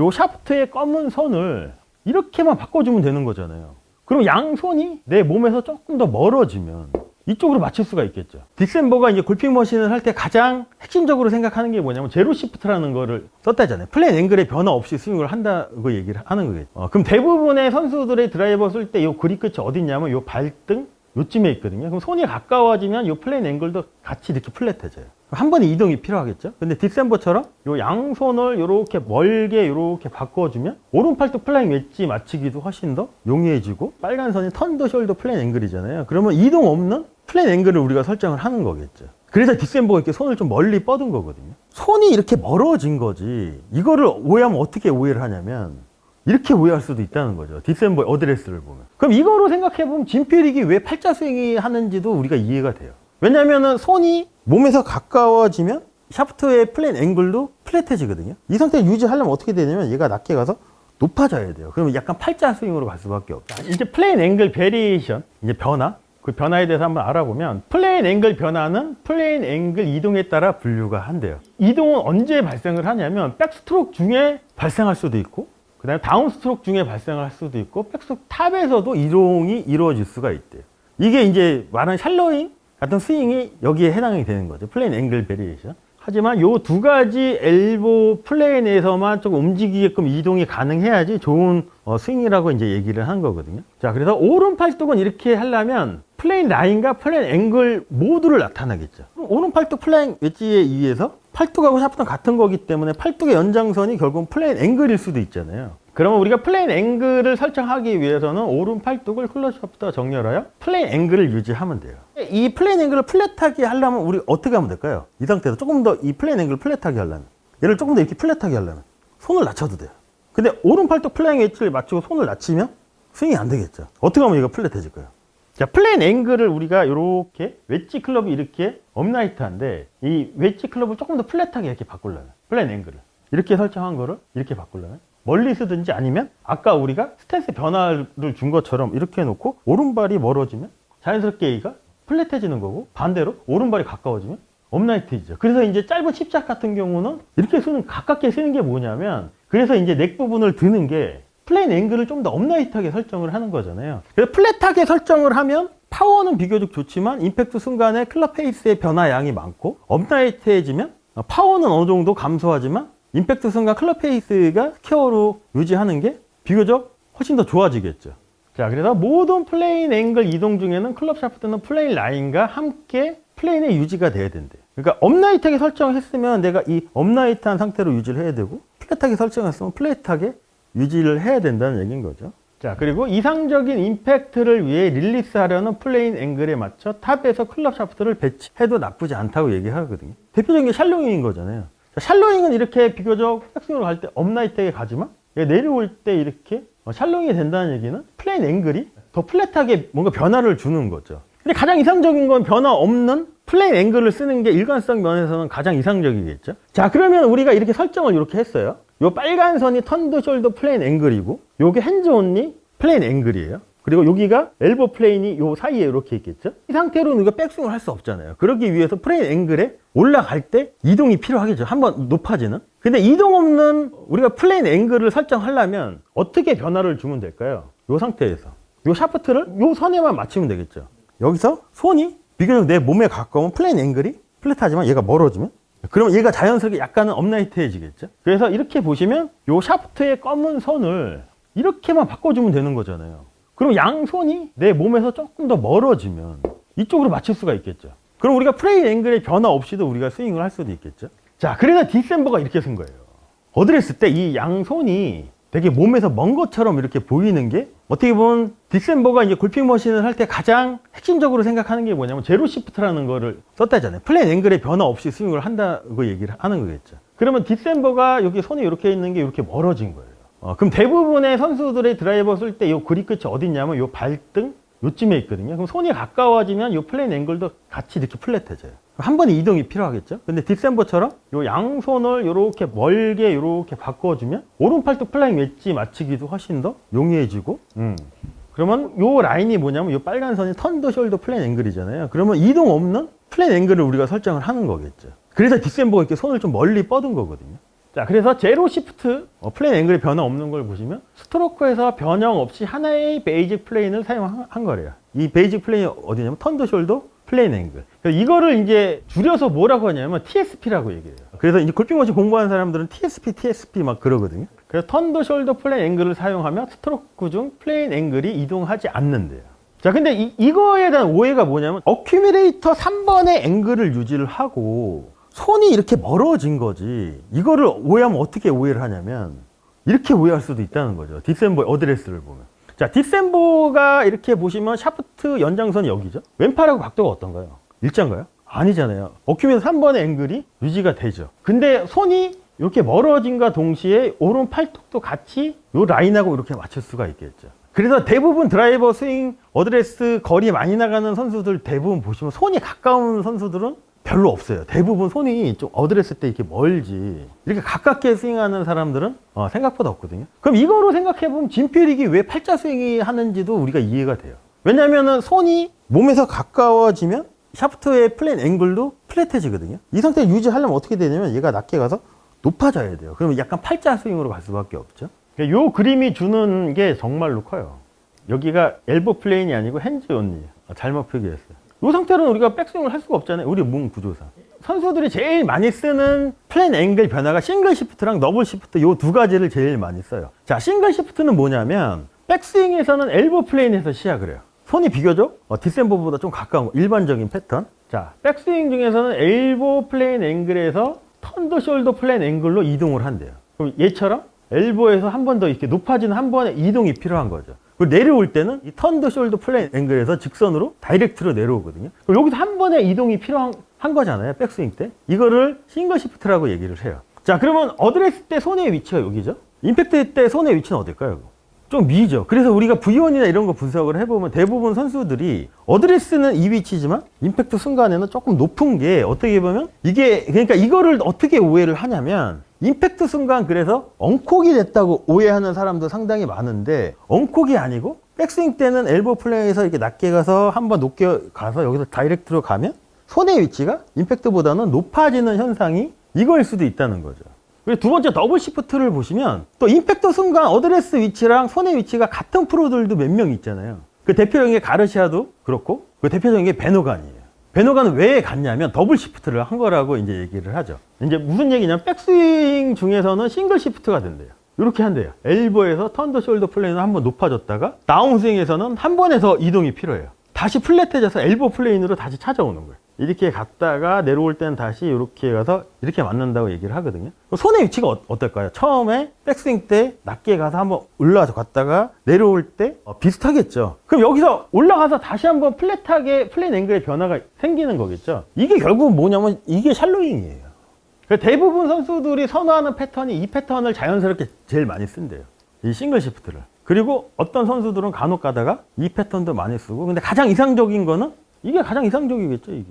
요 샤프트의 검은 선을 이렇게만 바꿔주면 되는 거잖아요. 그럼 양손이 내 몸에서 조금 더 멀어지면 이쪽으로 맞출 수가 있겠죠. 딕센버가 이제 골핑 머신을 할 때 가장 핵심적으로 생각하는 게 뭐냐면 제로 시프트라는 거를 썼다잖아요. 플랜 앵글의 변화 없이 스윙을 한다고 얘기를 하는 거겠죠. 그럼 대부분의 선수들의 드라이버 쓸 때 요 그립 끝이 어디 있냐면 요 발등 요쯤에 있거든요. 그럼 손이 가까워지면 요 플랜 앵글도 같이 이렇게 플랫해져요. 한 번에 이동이 필요하겠죠. 근데 딕센버처럼 요 양손을 요렇게 멀게 요렇게 바꿔주면 오른팔뚝 플라잉 웨지 맞추기도 훨씬 더 용이해지고, 빨간 선이 턴더 숄더 플랜 앵글이잖아요. 그러면 이동 없는 플랜 앵글을 우리가 설정을 하는 거겠죠. 그래서 딕센버가 이렇게 손을 좀 멀리 뻗은 거거든요. 손이 이렇게 멀어진 거지, 이거를 오해하면 어떻게 오해를 하냐면 이렇게 오해할 수도 있다는 거죠. 딕센버의 어드레스를 보면. 그럼 이거로 생각해보면 진필릭이 왜 팔자 스윙이 하는지도 우리가 이해가 돼요. 왜냐면은 손이 몸에서 가까워지면 샤프트의 플랜 앵글도 플랫해지거든요. 이 상태를 유지하려면 어떻게 되냐면 얘가 낮게 가서 높아져야 돼요. 그러면 약간 팔자 스윙으로 갈 수밖에 없죠. 이제 플랜 앵글 베리에이션, 이제 변화, 그 변화에 대해서 한번 알아보면, 플레인 앵글 변화는 플레인 앵글 이동에 따라 분류가 한대요. 이동은 언제 발생을 하냐면 백스트로크 중에 발생할 수도 있고, 그 다음에 다운스트로크 중에 발생을 할 수도 있고, 백스트로크 탑에서도 이동이 이루어질 수가 있대요. 이게 이제 말하는 샬로잉 같은 스윙이 여기에 해당이 되는 거죠. 플레인 앵글 베리에이션. 하지만 요 두 가지 엘보 플레인에서만 조금 움직이게끔 이동이 가능해야지 좋은 스윙이라고 이제 얘기를 한 거거든요. 자, 그래서 오른팔뚝은 이렇게 하려면 플레인 라인과 플레인 앵글 모두를 나타나겠죠. 오른팔뚝 플레인 웨지에 의해서 팔뚝하고 샤프트는 같은 거기 때문에 팔뚝의 연장선이 결국 플레인 앵글일 수도 있잖아요. 그러면 우리가 플레인 앵글을 설정하기 위해서는 오른팔뚝을 클러치 샤프트와 정렬하여 플레인 앵글을 유지하면 돼요. 이 플레인 앵글을 플랫하게 하려면 우리 어떻게 하면 될까요? 이 상태에서 조금 더 이 플레인 앵글을 플랫하게 하려면, 얘를 조금 더 이렇게 플랫하게 하려면 손을 낮춰도 돼요. 근데 오른팔뚝 플레인 웨지를 맞추고 손을 낮추면 스윙이 안 되겠죠. 어떻게 하면 얘가 플랫해질까요? 자, 플레인 앵글을 우리가 이렇게 웨지 클럽이 이렇게 업라이트한데, 이 웨지 클럽을 조금 더 플랫하게 이렇게 바꾸려면, 플레인 앵글을 이렇게 설정한 거를 이렇게 바꾸려면 멀리 쓰든지, 아니면 아까 우리가 스탠스 변화를 준 것처럼 이렇게 해놓고 오른발이 멀어지면 자연스럽게 얘가 플랫해지는 거고, 반대로 오른발이 가까워지면 업라이트해지죠. 그래서 이제 짧은 칩샷 같은 경우는 이렇게 쓰는, 가깝게 쓰는 게 뭐냐면, 그래서 이제 넥 부분을 드는 게 플레인 앵글을 좀 더 업라이트하게 설정을 하는 거잖아요. 그래서 플랫하게 설정을 하면 파워는 비교적 좋지만 임팩트 순간에 클럽 페이스의 변화 양이 많고, 업라이트해지면 파워는 어느 정도 감소하지만 임팩트 순간 클럽 페이스가 스퀘어로 유지하는 게 비교적 훨씬 더 좋아지겠죠. 자, 그래서 모든 플레인 앵글 이동 중에는 클럽 샤프트는 플레인 라인과 함께 플레인의 유지가 돼야 된대요. 그러니까 업라이트하게 설정했으면 내가 이 업라이트한 상태로 유지를 해야 되고, 플랫하게 설정했으면 플랫하게 유지를 해야 된다는 얘기인 거죠. 자, 그리고 이상적인 임팩트를 위해 릴리스하려는 플레인 앵글에 맞춰 탑에서 클럽 샤프트를 배치해도 나쁘지 않다고 얘기하거든요. 대표적인 게 샬로잉인 거잖아요. 자, 샬로잉은 이렇게 비교적 백스윙으로 갈 때 업라이트하게 가지만 내려올 때 이렇게 샬로잉이 된다는 얘기는 플레인 앵글이 더 플랫하게 뭔가 변화를 주는 거죠. 근데 가장 이상적인 건 변화 없는 플레인 앵글을 쓰는 게 일관성 면에서는 가장 이상적이겠죠. 자, 그러면 우리가 이렇게 설정을 이렇게 했어요. 요 빨간 선이 턴드 숄더 플레인 앵글이고, 요게 핸즈 온리 플레인 앵글이에요. 그리고 여기가 엘보 플레인이 요 사이에 이렇게 있겠죠. 이 상태로는 우리가 백스윙을 할 수 없잖아요. 그러기 위해서 플레인 앵글에 올라갈 때 이동이 필요하겠죠. 한번 높아지는. 근데 이동 없는 우리가 플레인 앵글을 설정하려면 어떻게 변화를 주면 될까요? 요 상태에서 요 샤프트를 요 선에만 맞추면 되겠죠. 여기서 손이 비교적 내 몸에 가까운 플레인 앵글이 플랫하지만 얘가 멀어지면, 그러면 얘가 자연스럽게 약간은 업라이트해지겠죠. 그래서 이렇게 보시면 요 샤프트의 검은 선을 이렇게만 바꿔주면 되는 거잖아요. 그럼 양손이 내 몸에서 조금 더 멀어지면 이쪽으로 맞출 수가 있겠죠. 그럼 우리가 플레인 앵글의 변화 없이도 우리가 스윙을 할 수도 있겠죠. 자, 그래서 딕센버가 이렇게 쓴 거예요. 어드레스 때 이 양손이 되게 몸에서 먼 것처럼 이렇게 보이는 게, 어떻게 보면 딕센버가 이제 골핑 머신을 할 때 가장 핵심적으로 생각하는 게 뭐냐면 제로 시프트라는 거를 썼다잖아요. 플레인 앵글의 변화 없이 스윙을 한다고 얘기를 하는 거겠죠. 그러면 딕센버가 여기 손이 이렇게 있는 게 이렇게 멀어진 거예요. 그럼 대부분의 선수들의 드라이버 쓸 때 요 그립 끝이 어디 있냐면 요 발등 요쯤에 있거든요. 그럼 손이 가까워지면 요 플레인 앵글도 같이 이렇게 플랫해져요. 한 번에 이동이 필요하겠죠. 근데 딕센버처럼 요 양손을 요렇게 멀게 요렇게 바꿔주면 오른팔뚝 플라잉 웨지 맞추기도 훨씬 더 용이해지고, 그러면 요 라인이 뭐냐면 요 빨간 선이 턴더 숄더 플레인 앵글이잖아요. 그러면 이동 없는 플레인 앵글을 우리가 설정을 하는 거겠죠. 그래서 딕센버가 이렇게 손을 좀 멀리 뻗은 거거든요. 자, 그래서 제로 시프트 플레인 앵글에 변화 없는 걸 보시면 스트로크에서 변형 없이 하나의 베이직 플레인을 사용한 거래요. 이 베이직 플레인이 어디냐면 턴더 숄더 플레인 앵글. 이거를 이제 줄여서 뭐라고 하냐면 TSP라고 얘기해요. 그래서 이제 골핑 머신 공부하는 사람들은 TSP 막 그러거든요. 그래서 턴더 숄더 플레인 앵글을 사용하면 스트로크 중 플레인 앵글이 이동하지 않는데요. 자, 근데 이거에 대한 오해가 뭐냐면 어큐뮬레이터 3번의 앵글을 유지를 하고 손이 이렇게 멀어진 거지. 이거를 오해하면 어떻게 오해를 하냐면 이렇게 오해할 수도 있다는 거죠. 디셈버 어드레스를 보면. 자, 디셈버가 이렇게 보시면 샤프트 연장선이 여기죠. 왼팔하고 각도가 어떤가요? 일자인가요? 아니잖아요. 어큐뮬레이터 3번의 앵글이 유지가 되죠. 근데 손이 이렇게 멀어진과 동시에 오른 팔뚝도 같이 이 라인하고 이렇게 맞출 수가 있겠죠. 그래서 대부분 드라이버 스윙 어드레스 거리 많이 나가는 선수들 대부분 보시면 손이 가까운 선수들은 별로 없어요. 대부분 손이 좀 어드레스 때 이렇게 멀지. 이렇게 가깝게 스윙하는 사람들은 생각보다 없거든요. 그럼 이거로 생각해보면 진필익이 왜 팔자 스윙이 하는지도 우리가 이해가 돼요. 왜냐면은 손이 몸에서 가까워지면 샤프트의 플랫 앵글도 플랫해지거든요. 이 상태를 유지하려면 어떻게 되냐면 얘가 낮게 가서 높아져야 돼요. 그러면 약간 팔자 스윙으로 갈 수밖에 없죠. 이 그림이 주는 게 정말로 커요. 여기가 엘보 플레인이 아니고 핸즈 온리. 잘못 표기했어요. 이 상태로는 우리가 백스윙을 할 수가 없잖아요. 우리 몸 구조상. 선수들이 제일 많이 쓰는 플랜 앵글 변화가 싱글 시프트랑 더블 시프트 이 두 가지를 제일 많이 써요. 자, 싱글 시프트는 뭐냐면 백스윙에서는 엘보 플레인에서 시작을 해요. 손이 비교적 디셈버보다 좀 가까운 거, 일반적인 패턴. 자, 백스윙 중에서는 엘보 플레인 앵글에서 턴더 숄더 플레인 앵글로 이동을 한대요. 그럼 얘처럼 엘보에서 한 번 더 이렇게 높아지는 한 번의 이동이 필요한 거죠. 그리고 내려올 때는 이 턴더 숄더 플레인 앵글에서 직선으로 다이렉트로 내려오거든요. 그럼 여기서 한 번의 이동이 필요한 거잖아요. 백스윙 때. 이거를 싱글 시프트라고 얘기를 해요. 자, 그러면 어드레스 때 손의 위치가 여기죠. 임팩트 때 손의 위치는 어딜까요? 좀 미죠. 그래서 우리가 V1이나 이런 거 분석을 해보면 대부분 선수들이 어드레스는 이 위치지만 임팩트 순간에는 조금 높은 게 어떻게 보면 이게 그러니까 이거를 어떻게 오해를 하냐면 임팩트 순간 그래서 엉콕이 됐다고 오해하는 사람도 상당히 많은데 엉콕이 아니고 백스윙 때는 엘보 플레이에서 이렇게 낮게 가서 한번 높게 가서 여기서 다이렉트로 가면 손의 위치가 임팩트보다는 높아지는 현상이 이거일 수도 있다는 거죠. 그리고 두 번째 더블 시프트를 보시면 또 임팩트 순간 어드레스 위치랑 손의 위치가 같은 프로들도 몇 명 있잖아요. 그 대표적인 게 가르시아도 그렇고 그 대표적인 게 베노간이에요. 베노간은 왜 갔냐면 더블 시프트를 한 거라고 이제 얘기를 하죠. 이제 무슨 얘기냐면 백스윙 중에서는 싱글 시프트가 된대요. 이렇게 한대요. 엘보에서 턴더 숄더 플레인을 한번 높아졌다가 다운스윙에서는 한 번에 더 이동이 필요해요. 다시 플랫해져서 엘보 플레인으로 다시 찾아오는 거예요. 이렇게 갔다가 내려올 때는 다시 이렇게 가서 이렇게 맞는다고 얘기를 하거든요. 손의 위치가 어떨까요? 처음에 백스윙 때 낮게 가서 한번 올라가서 갔다가 내려올 때 비슷하겠죠. 그럼 여기서 올라가서 다시 한번 플랫하게 플랫 앵글의 변화가 생기는 거겠죠. 이게 결국 뭐냐면 이게 샬로잉이에요. 대부분 선수들이 선호하는 패턴이 이 패턴을 자연스럽게 제일 많이 쓴대요. 이 싱글 시프트를. 그리고 어떤 선수들은 간혹 가다가 이 패턴도 많이 쓰고 근데 가장 이상적인 거는 이게 가장 이상적이겠죠, 이게.